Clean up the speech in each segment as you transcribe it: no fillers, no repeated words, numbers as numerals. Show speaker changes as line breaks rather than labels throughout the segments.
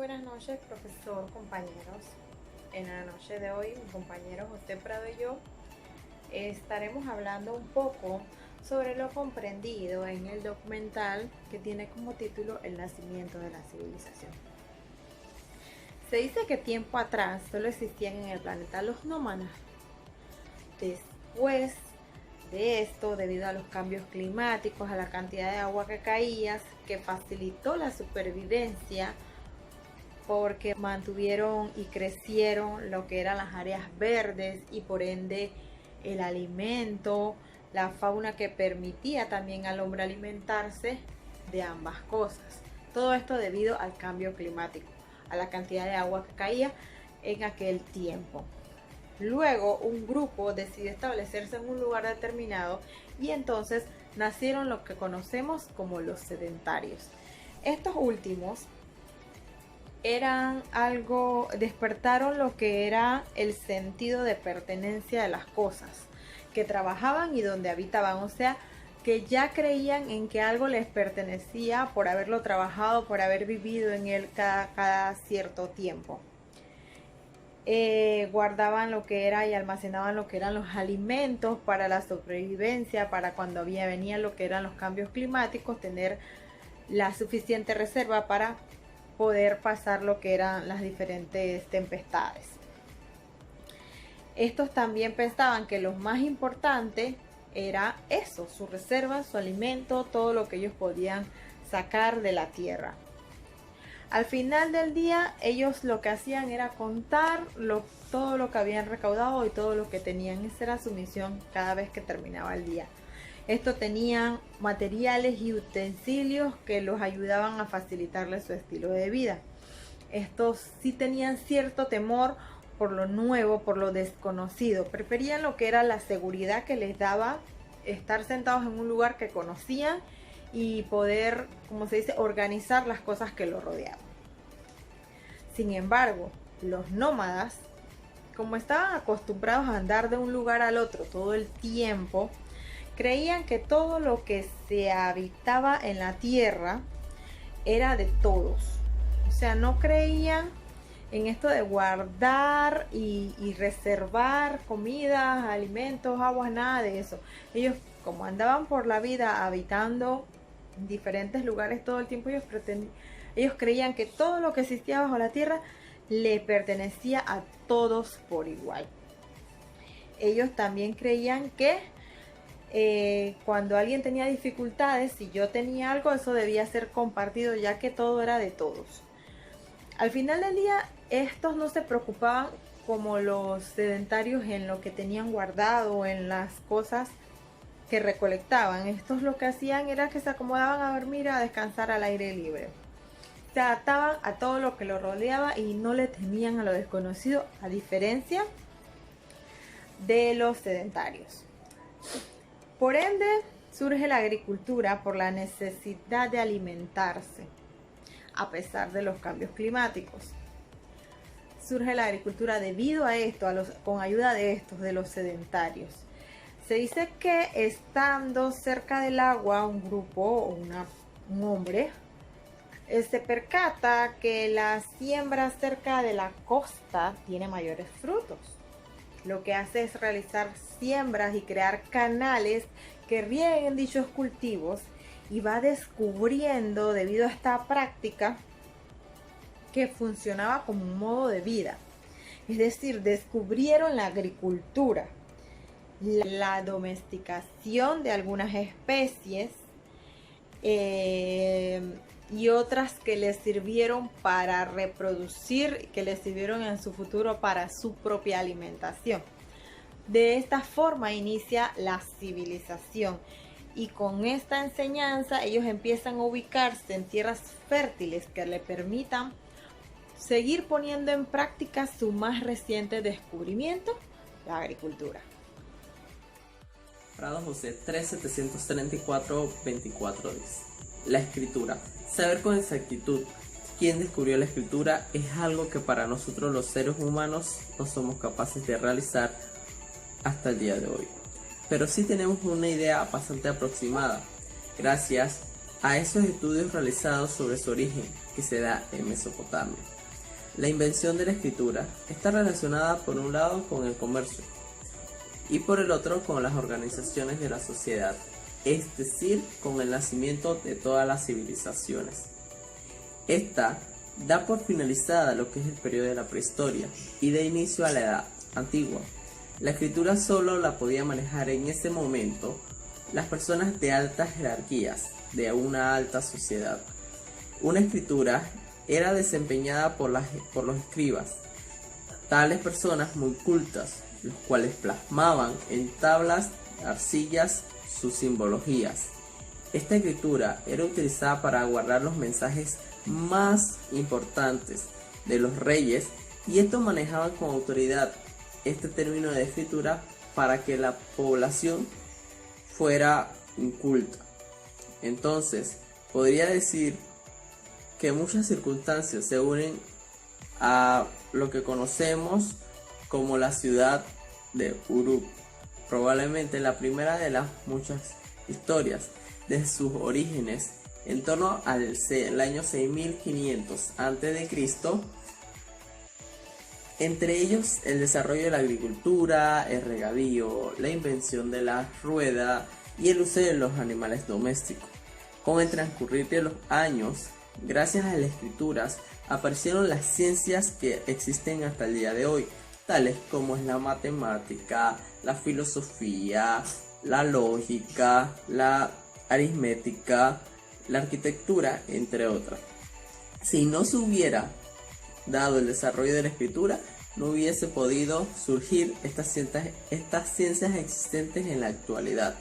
buenas noches, profesor, compañeros. En la noche de hoy, mi compañero José Prado y yo estaremos hablando un poco sobre lo comprendido en el documental que tiene como título El nacimiento de la civilización. Se dice que tiempo atrás solo existían en el planeta los nómadas. Después de esto, debido a los cambios climáticos, a la cantidad de agua que caía, que facilitó la supervivencia porque mantuvieron y crecieron lo que eran las áreas verdes y por ende el alimento, la fauna que permitía también al hombre alimentarse de ambas cosas. Todo esto debido al cambio climático, a la cantidad de agua que caía en aquel tiempo. Luego un grupo decidió establecerse en un lugar determinado y entonces nacieron lo que conocemos como los sedentarios. Estos últimos despertaron lo que era el sentido de pertenencia de las cosas, que trabajaban y donde habitaban, o sea, que ya creían en que algo les pertenecía por haberlo trabajado, por haber vivido en él cada cierto tiempo. Guardaban lo que era y almacenaban lo que eran los alimentos para la sobrevivencia, para cuando venían lo que eran los cambios climáticos, tener la suficiente reserva para poder pasar lo que eran las diferentes tempestades. Estos también pensaban que lo más importante era eso, su reserva, su alimento, todo lo que ellos podían sacar de la tierra. Al final del día, ellos lo que hacían era contar todo lo que habían recaudado y todo lo que tenían. Esa era su misión cada vez que terminaba el día. Esto tenían materiales y utensilios que los ayudaban a facilitarles su estilo de vida. Estos sí tenían cierto temor por lo nuevo, por lo desconocido. Preferían lo que era la seguridad que les daba estar sentados en un lugar que conocían y poder, como se dice, organizar las cosas que los rodeaban. Sin embargo, los nómadas, como estaban acostumbrados a andar de un lugar al otro todo el tiempo, creían que todo lo que se habitaba en la tierra era de todos. O sea, no creían en esto de guardar y reservar comidas, alimentos, aguas, nada de eso. Ellos, como andaban por la vida habitando en diferentes lugares todo el tiempo, ellos creían que todo lo que existía bajo la tierra le pertenecía a todos por igual. Ellos también creían que cuando alguien tenía dificultades, si yo tenía algo, eso debía ser compartido, ya que todo era de todos. Al final del día, estos no se preocupaban como los sedentarios en lo que tenían guardado, en las cosas que recolectaban. Estos lo que hacían era que se acomodaban a dormir, a descansar al aire libre. Se adaptaban a todo lo que los rodeaba y no le temían a lo desconocido, a diferencia de los sedentarios. Por ende, surge la agricultura por la necesidad de alimentarse, a pesar de los cambios climáticos. Surge la agricultura debido a esto, con ayuda de los sedentarios. Se dice que estando cerca del agua, un grupo o un hombre se percata que la siembra cerca de la costa tiene mayores frutos. Lo que hace es realizar siembras y crear canales que rieguen dichos cultivos y va descubriendo, debido a esta práctica, que funcionaba como un modo de vida. Es decir, descubrieron la agricultura, la domesticación de algunas especies y otras que les sirvieron para reproducir, que les sirvieron en su futuro para su propia alimentación. De esta forma inicia la civilización y con esta enseñanza ellos empiezan a ubicarse en tierras fértiles que le permitan seguir poniendo en práctica su más reciente descubrimiento, la agricultura.
Prado José 3734-24 dice: la escritura. Saber con exactitud quién descubrió la escritura es algo que para nosotros los seres humanos no somos capaces de realizar hasta el día de hoy. Pero sí tenemos una idea bastante aproximada, gracias a esos estudios realizados sobre su origen, que se da en Mesopotamia. La invención de la escritura está relacionada por un lado con el comercio y por el otro con las organizaciones de la sociedad, es decir, con el nacimiento de todas las civilizaciones. Esta da por finalizada lo que es el periodo de la prehistoria y da inicio a la edad antigua. La escritura solo la podía manejar en ese momento las personas de altas jerarquías de una alta sociedad. Una escritura era desempeñada por los escribas, tales personas muy cultas, los cuales plasmaban en tablas de arcillas sus simbologías. Esta escritura era utilizada para guardar los mensajes más importantes de los reyes, y estos manejaban con autoridad este término de escritura para que la población fuera inculta. Entonces, podría decir que muchas circunstancias se unen a lo que conocemos como la ciudad de Uruk, probablemente la primera de las muchas historias de sus orígenes en torno al año 6500 a.C., entre ellos el desarrollo de la agricultura, el regadío, la invención de la rueda y el uso de los animales domésticos. Con el transcurrir de los años, gracias a las escrituras, aparecieron las ciencias que existen hasta el día de hoy, tales como es la matemática, la filosofía, la lógica, la aritmética, la arquitectura, entre otras. Si no se hubiera dado el desarrollo de la escritura, no hubiese podido surgir estas ciencias existentes en la actualidad.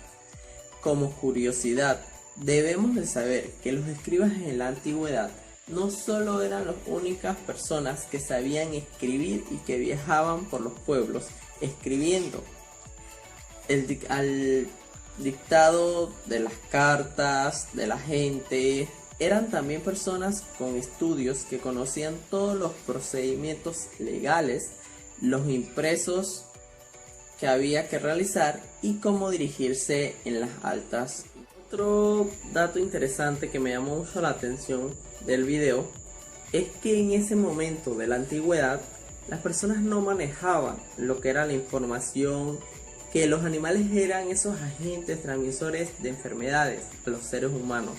Como curiosidad, debemos de saber que los escribas en la antigüedad no solo eran las únicas personas que sabían escribir y que viajaban por los pueblos escribiendo al dictado de las cartas de la gente. Eran también personas con estudios que conocían todos los procedimientos legales, los impresos que había que realizar y cómo dirigirse en las altas. Otro dato interesante que me llamó mucho la atención del video es que en ese momento de la antigüedad las personas no manejaban lo que era la información, que los animales eran esos agentes transmisores de enfermedades a los seres humanos.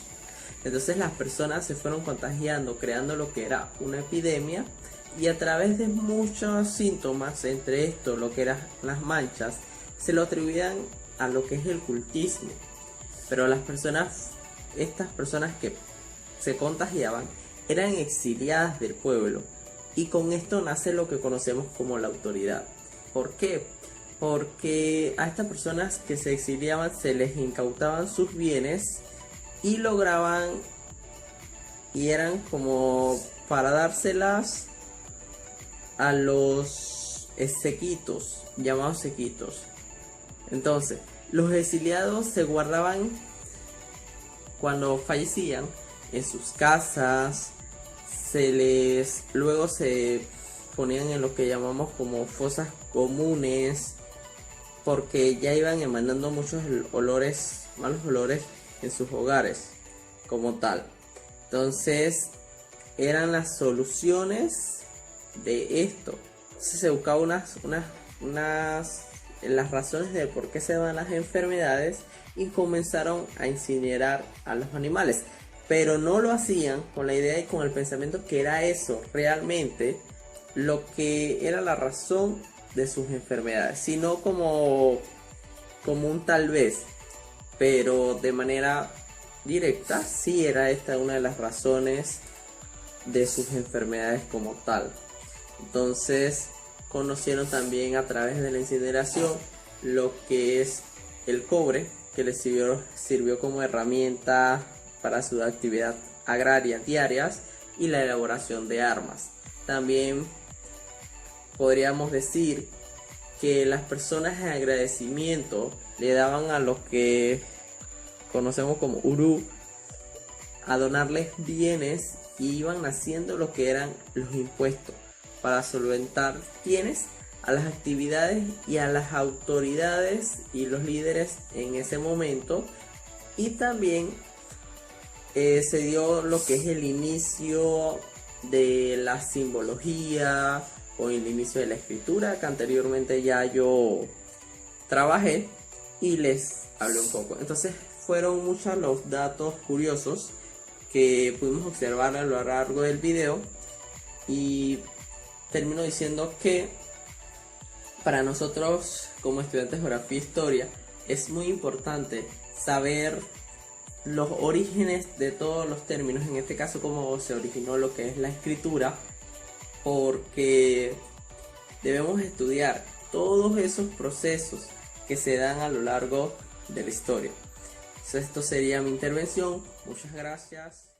Entonces las personas se fueron contagiando, creando lo que era una epidemia, y a través de muchos síntomas, entre estos lo que eran las manchas, se lo atribuían a lo que es el cultismo. Pero estas personas que se contagiaban eran exiliadas del pueblo, y con esto nace lo que conocemos como la autoridad. ¿Por qué? Porque a estas personas que se exiliaban se les incautaban sus bienes y lograban, y eran como para dárselas a los sequitos, llamados sequitos. Entonces, los exiliados se guardaban, cuando fallecían, en sus casas, luego se ponían en lo que llamamos como fosas comunes, porque ya iban emanando muchos malos olores en sus hogares como tal. Entonces eran las soluciones de esto. Entonces se buscaba las razones de por qué se dan las enfermedades, y comenzaron a incinerar a los animales, pero no lo hacían con la idea y con el pensamiento que era eso realmente lo que era la razón de sus enfermedades, sino como un tal vez, pero de manera directa sí era esta una de las razones de sus enfermedades como tal. Entonces conocieron también a través de la incineración lo que es el cobre, que les sirvió como herramienta para su actividad agraria diarias y la elaboración de armas. También podríamos decir que las personas en agradecimiento le daban a los que conocemos como Uruk a donarles bienes, y iban haciendo lo que eran los impuestos para solventar bienes a las actividades y a las autoridades y los líderes en ese momento, y también se dio lo que es el inicio de la simbología o el inicio de la escritura, que anteriormente ya yo trabajé y les hablé un poco. Entonces fueron muchos los datos curiosos que pudimos observar a lo largo del video, y termino diciendo que para nosotros como estudiantes de geografía e historia es muy importante saber los orígenes de todos los términos, en este caso cómo se originó lo que es la escritura, porque debemos estudiar todos esos procesos que se dan a lo largo de la historia. Entonces, esto sería mi intervención. Muchas gracias.